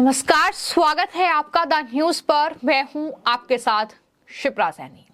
नमस्कार, स्वागत है आपका द न्यूज पर। मैं हूं आपके साथ शिप्रा सैनी।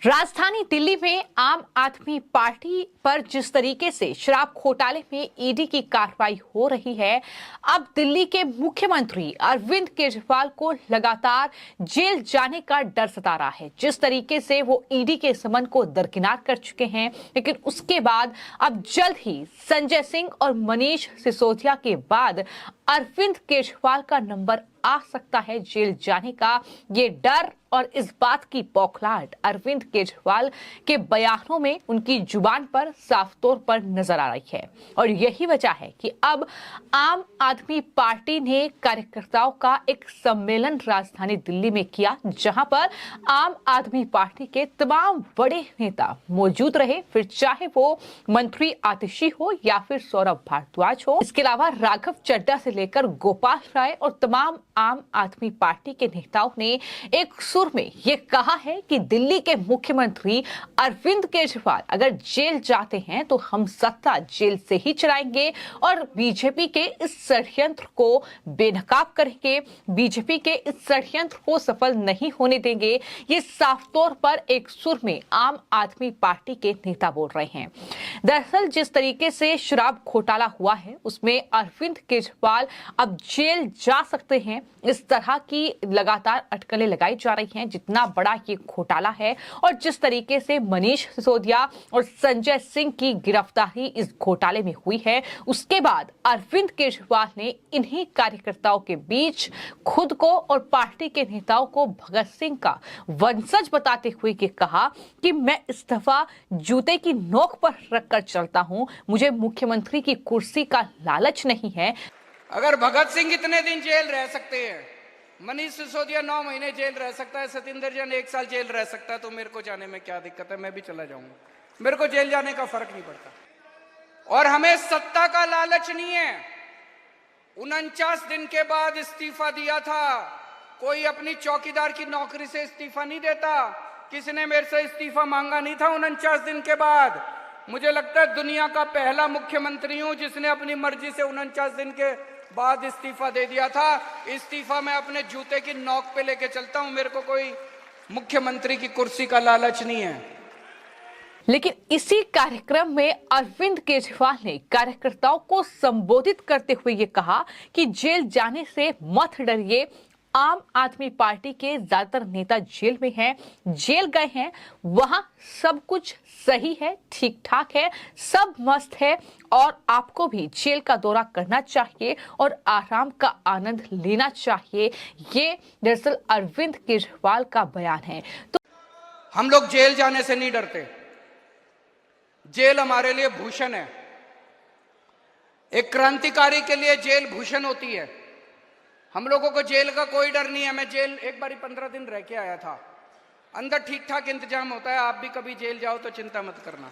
राजधानी दिल्ली में आम आदमी पार्टी पर जिस तरीके से शराब घोटाले में ईडी की कार्रवाई हो रही है, अब दिल्ली के मुख्यमंत्री अरविंद केजरीवाल को लगातार जेल जाने का डर सता रहा है। जिस तरीके से वो ईडी के समन को दरकिनार कर चुके हैं, लेकिन उसके बाद अब जल्द ही संजय सिंह और मनीष सिसोदिया के बाद अरविंद केजरीवाल का नंबर आ सकता है जेल जाने का। ये डर और इस बात की बौखलाहट अरविंद केजरीवाल के बयानों में, उनकी जुबान पर साफ तौर पर नजर आ रही है। और यही वजह है कि अब आम आदमी पार्टी ने कार्यकर्ताओं का एक सम्मेलन राजधानी दिल्ली में किया, जहां पर आम आदमी पार्टी के तमाम बड़े नेता मौजूद रहे, फिर चाहे वो मंत्री आतिशी हो या फिर सौरभ भारद्वाज हो। इसके अलावा राघव चड्ढा से लेकर गोपाल राय और तमाम आम आदमी पार्टी के नेताओं ने एक सुर में ये कहा है कि दिल्ली के मुख्यमंत्री अरविंद केजरीवाल अगर जेल जाते हैं तो हम सत्ता जेल से ही चलाएंगे और बीजेपी के इस षड्यंत्र को बेनकाब करेंगे, बीजेपी के इस षड्यंत्र को सफल नहीं होने देंगे। ये साफ तौर पर एक सुर में आम आदमी पार्टी के नेता बोल रहे हैं। दरअसल जिस तरीके से शराब घोटाला हुआ है, उसमें अरविंद केजरीवाल अब जेल जा सकते हैं, इस तरह की लगातार अटकलें लगाई जा रही हैं। जितना बड़ा ये घोटाला है और जिस तरीके से मनीष सिसोदिया और संजय सिंह की गिरफ्तारी इस घोटाले में हुई है, उसके बाद अरविंद केजरीवाल ने इन्हीं कार्यकर्ताओं के बीच खुद को और पार्टी के नेताओं को भगत सिंह का वंशज बताते हुए ये कहा कि मैं इस दफा जूते की नोक पर रखकर चलता हूं, मुझे मुख्यमंत्री की कुर्सी का लालच नहीं है। अगर भगत सिंह इतने दिन जेल रह सकते हैं, मनीष सिसोदिया 9 महीने जेल रह सकता है, सतिंदर जैन 1 साल जेल रह सकता है, तो मेरे को जाने में क्या दिक्कत है? मैं भी चला जाऊंगा, मेरे को जेल जाने का फर्क नहीं पड़ता। और हमें सत्ता का लालच नहीं है। 49 दिन के बाद इस्तीफा दिया था। कोई अपनी चौकीदार की नौकरी से इस्तीफा नहीं देता। किसी ने मेरे से इस्तीफा मांगा नहीं था 49 दिन के बाद। मुझे लगता है दुनिया का पहला मुख्यमंत्री हूं जिसने अपनी मर्जी से 49 दिन के बाद इस्तीफा दे दिया था। इस्तीफा मैं अपने जूते की नोक पे लेके चलता हूं, मेरे को कोई मुख्यमंत्री की कुर्सी का लालच नहीं है। लेकिन इसी कार्यक्रम में अरविंद केजरीवाल ने कार्यकर्ताओं को संबोधित करते हुए ये कहा कि जेल जाने से मत डरिए, आम आदमी पार्टी के ज्यादातर नेता जेल में हैं, जेल गए हैं, वहां सब कुछ सही है, ठीक ठाक है, सब मस्त है और आपको भी जेल का दौरा करना चाहिए और आराम का आनंद लेना चाहिए। ये दरअसल अरविंद केजरीवाल का बयान है। तो हम लोग जेल जाने से नहीं डरते। जेल हमारे लिए भूषण है। एक क्रांतिकारी के लिए जेल भूषण होती है। हम लोगों को जेल का कोई डर नहीं है। मैं जेल एक बारी 15 दिन रह के आया था। अंदर ठीक ठाक इंतजाम होता है। आप भी कभी जेल जाओ तो चिंता मत करना।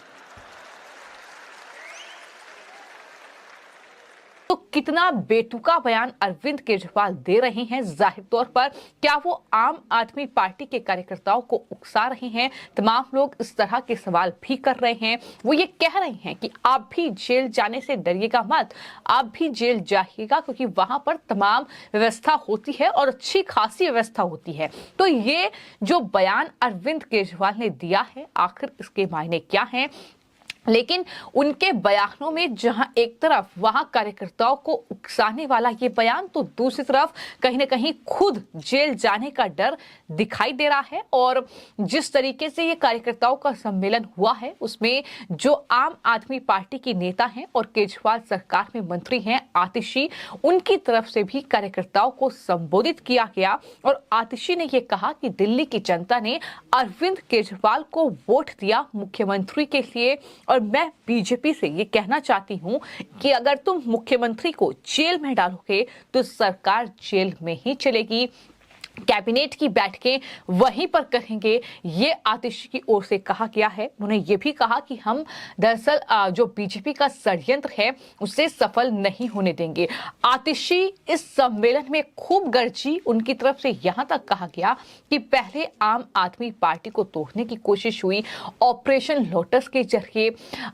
तो कितना बेतुका बयान अरविंद केजरीवाल दे रहे हैं। जाहिर तौर पर क्या वो आम आदमी पार्टी के कार्यकर्ताओं को उकसा रहे हैं? तमाम लोग इस तरह के सवाल भी कर रहे हैं। वो ये कह रहे हैं कि आप भी जेल जाने से डरिएगा मत, आप भी जेल जाइएगा, क्योंकि वहां पर तमाम व्यवस्था होती है और अच्छी खासी व्यवस्था होती है। तो ये जो बयान अरविंद केजरीवाल ने दिया है, आखिर इसके मायने क्या हैं? लेकिन उनके बयानों में जहां एक तरफ वहां कार्यकर्ताओं को उकसाने वाला ये बयान, तो दूसरी तरफ कहीं ना कहीं खुद जेल जाने का डर दिखाई दे रहा है। और जिस तरीके से ये कार्यकर्ताओं का सम्मेलन हुआ है, उसमें जो आम आदमी पार्टी के नेता हैं और केजरीवाल सरकार में मंत्री हैं आतिशी, उनकी तरफ से भी कार्यकर्ताओं को संबोधित किया गया। और आतिशी ने यह कहा कि दिल्ली की जनता ने अरविंद केजरीवाल को वोट दिया मुख्यमंत्री के लिए, और मैं बीजेपी से ये कहना चाहती हूं कि अगर तुम मुख्यमंत्री को जेल में डालोगे तो सरकार जेल में ही चलेगी। कैबिनेट की बैठकें वहीं पर करेंगे, ये आतिशी की ओर से कहा गया है। उन्होंने ये भी कहा कि हम दरअसल जो बीजेपी का षड्यंत्र है उसे सफल नहीं होने देंगे। आतिशी इस सम्मेलन में खूब गरजी। उनकी तरफ से यहां तक कहा गया कि पहले आम आदमी पार्टी को तोड़ने की कोशिश हुई, ऑपरेशन लोटस के जरिए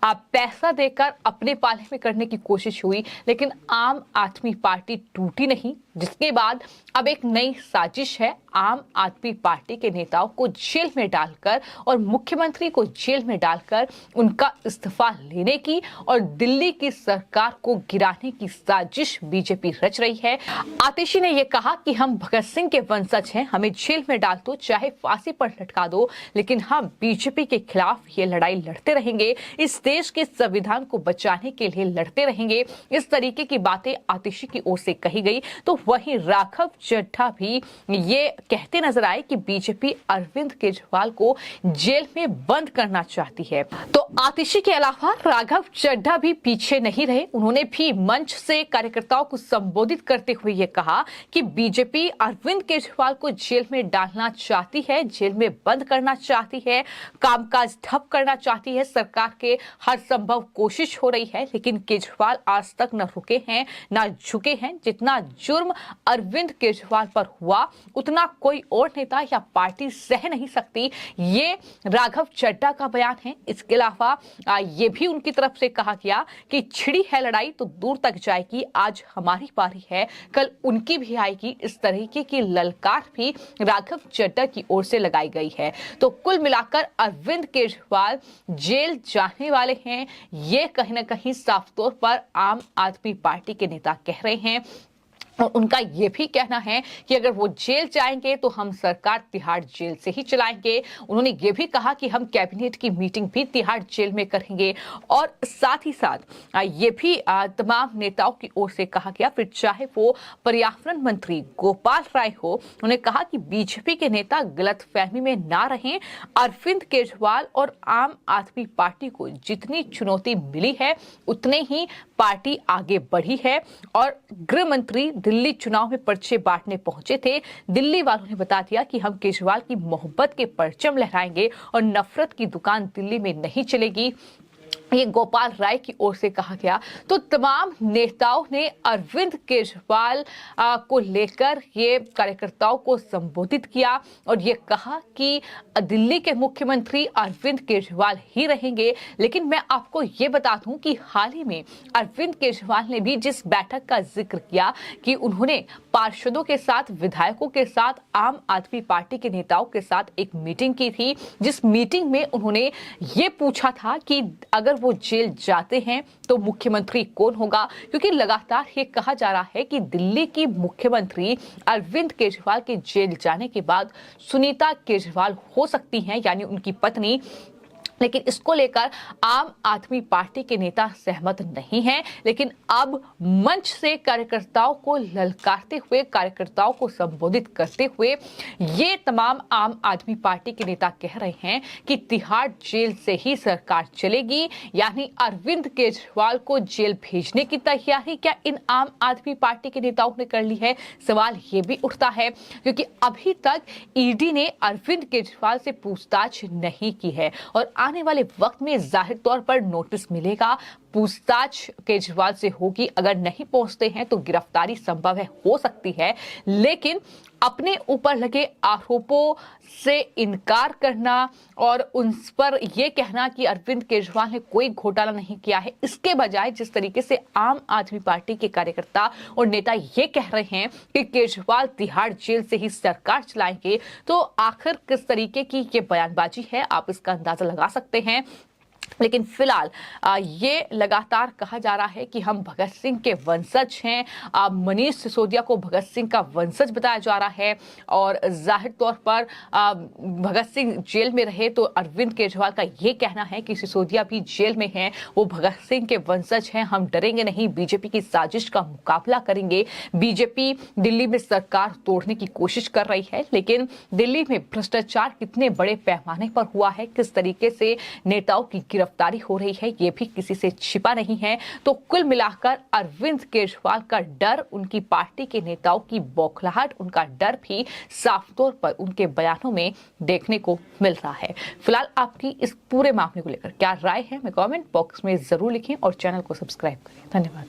पैसा देकर अपने पाले में करने की कोशिश हुई, लेकिन आम आदमी पार्टी टूटी नहीं। जिसके बाद अब एक नई साजिश है आम आदमी पार्टी के नेताओं को जेल में डालकर और मुख्यमंत्री को जेल में डालकर उनका इस्तीफा लेने की और दिल्ली की सरकार को गिराने की साजिश बीजेपी रच रही है। आतिशी ने यह कहा कि हम भगत सिंह के वंशज हैं, हमें जेल में डाल दो, चाहे फांसी पर लटका दो, लेकिन हम बीजेपी के खिलाफ ये लड़ाई लड़ते रहेंगे, इस देश के संविधान को बचाने के लिए लड़ते रहेंगे। इस तरीके की बातें आतिशी की ओर से कही गई। तो वहीं राघव चड्ढा भी ये कहते नजर आए कि बीजेपी अरविंद केजरीवाल को जेल में बंद करना चाहती है। तो आतिशी के अलावा राघव चड्ढा भी पीछे नहीं रहे। उन्होंने भी मंच से कार्यकर्ताओं को संबोधित करते हुए ये कहा कि बीजेपी अरविंद केजरीवाल को जेल में डालना चाहती है, जेल में बंद करना चाहती है, कामकाज ठप करना चाहती है। सरकार के हर संभव कोशिश हो रही है, लेकिन केजरीवाल आज तक न रुके हैं न झुके हैं। जितना जुर्म अरविंद केजरीवाल पर हुआ उतना कोई और नेता या पार्टी सह नहीं सकती। ये राघव चड्ढा का बयान है। इसके अलावा ये भी उनकी तरफ से कहा गया कि छिड़ी है लड़ाई तो दूर तक जाएगी, आज हमारी बारी है, कल उनकी भी आएगी। इस तरीके की ललकार भी राघव चड्ढा की ओर से लगाई गई है। तो कुल मिलाकर अरविंद केजरीवाल जेल जाने वाले हैं, ये कहीं ना कहीं साफ तौर पर आम आदमी पार्टी के नेता कह रहे हैं। और उनका यह भी कहना है कि अगर वो जेल जाएंगे तो हम सरकार तिहाड़ जेल से ही चलाएंगे। उन्होंने ये भी कहा कि हम कैबिनेट की मीटिंग भी तिहाड़ जेल में करेंगे। और साथ ही साथ ये भी तमाम नेताओं की ओर से कहा गया, फिर चाहे वो पर्यावरण मंत्री गोपाल राय हो, उन्होंने कहा कि बीजेपी के नेता गलतफहमी में ना रहें। अरविंद केजरीवाल और आम आदमी पार्टी को जितनी चुनौती मिली है उतने ही पार्टी आगे बढ़ी है। और गृह मंत्री दिल्ली चुनाव में पर्चे बांटने पहुंचे थे। दिल्ली वालों ने बता दिया कि हम केजरीवाल की मोहब्बत के परचम लहराएंगे और नफरत की दुकान दिल्ली में नहीं चलेगी। ये गोपाल राय की ओर से कहा गया। तो तमाम नेताओं ने अरविंद केजरीवाल को लेकर ये कार्यकर्ताओं को संबोधित किया और ये कहा कि दिल्ली के मुख्यमंत्री अरविंद केजरीवाल ही रहेंगे। लेकिन मैं आपको ये बता दूं कि हाल ही में अरविंद केजरीवाल ने भी जिस बैठक का जिक्र किया कि उन्होंने पार्षदों के साथ, विधायकों के साथ, आम आदमी पार्टी के नेताओं के साथ एक मीटिंग की थी, जिस मीटिंग में उन्होंने ये पूछा था कि अगर वो जेल जाते हैं तो मुख्यमंत्री कौन होगा। क्योंकि लगातार ये कहा जा रहा है कि दिल्ली की मुख्यमंत्री अरविंद केजरीवाल के जेल जाने के बाद सुनीता केजरीवाल हो सकती हैं, यानी उनकी पत्नी। लेकिन इसको लेकर आम आदमी पार्टी के नेता सहमत नहीं हैं। लेकिन अब मंच से कार्यकर्ताओं को ललकारते हुए, कार्यकर्ताओं को संबोधित करते हुए ये तमाम आम आदमी पार्टी के नेता कह रहे हैं कि तिहाड़ जेल से ही सरकार चलेगी, यानी अरविंद केजरीवाल को जेल भेजने की तैयारी क्या इन आम आदमी पार्टी के नेताओं ने कर ली है। सवाल ये भी उठता है क्योंकि अभी तक ईडी ने अरविंद केजरीवाल से पूछताछ नहीं की है और आने वाले वक्त में जाहिर तौर पर नोटिस मिलेगा, पूछताछ केजरीवाल से होगी। अगर नहीं पहुंचते हैं तो गिरफ्तारी संभव है, हो सकती है। लेकिन अपने ऊपर लगे आरोपों से इनकार करना और उन पर यह कहना कि अरविंद केजरीवाल ने कोई घोटाला नहीं किया है, इसके बजाय जिस तरीके से आम आदमी पार्टी के कार्यकर्ता और नेता ये कह रहे हैं कि केजरीवाल तिहाड़ जेल से ही सरकार चलाएंगे, तो आखिर किस तरीके की ये बयानबाजी है, आप इसका अंदाजा लगा सकते हैं। लेकिन फिलहाल ये लगातार कहा जा रहा है कि हम भगत सिंह के वंशज हैं। मनीष सिसोदिया को भगत सिंह का वंशज बताया जा रहा है और जाहिर तौर पर भगत सिंह जेल में रहे तो अरविंद केजरीवाल का ये कहना है कि सिसोदिया भी जेल में हैं, वो भगत सिंह के वंशज हैं, हम डरेंगे नहीं, बीजेपी की साजिश का मुकाबला करेंगे। बीजेपी दिल्ली में सरकार तोड़ने की कोशिश कर रही है, लेकिन दिल्ली में भ्रष्टाचार कितने बड़े पैमाने पर हुआ है, किस तरीके से नेताओं की गिरफ्तारी हो रही है ये भी किसी से छिपा नहीं है। तो कुल मिलाकर अरविंद केजरीवाल का डर, उनकी पार्टी के नेताओं की बौखलाहट, उनका डर भी साफ तौर पर उनके बयानों में देखने को मिल रहा है। फिलहाल आपकी इस पूरे मामले को लेकर क्या राय है, मैं कमेंट बॉक्स में जरूर लिखें और चैनल को सब्सक्राइब करें। धन्यवाद।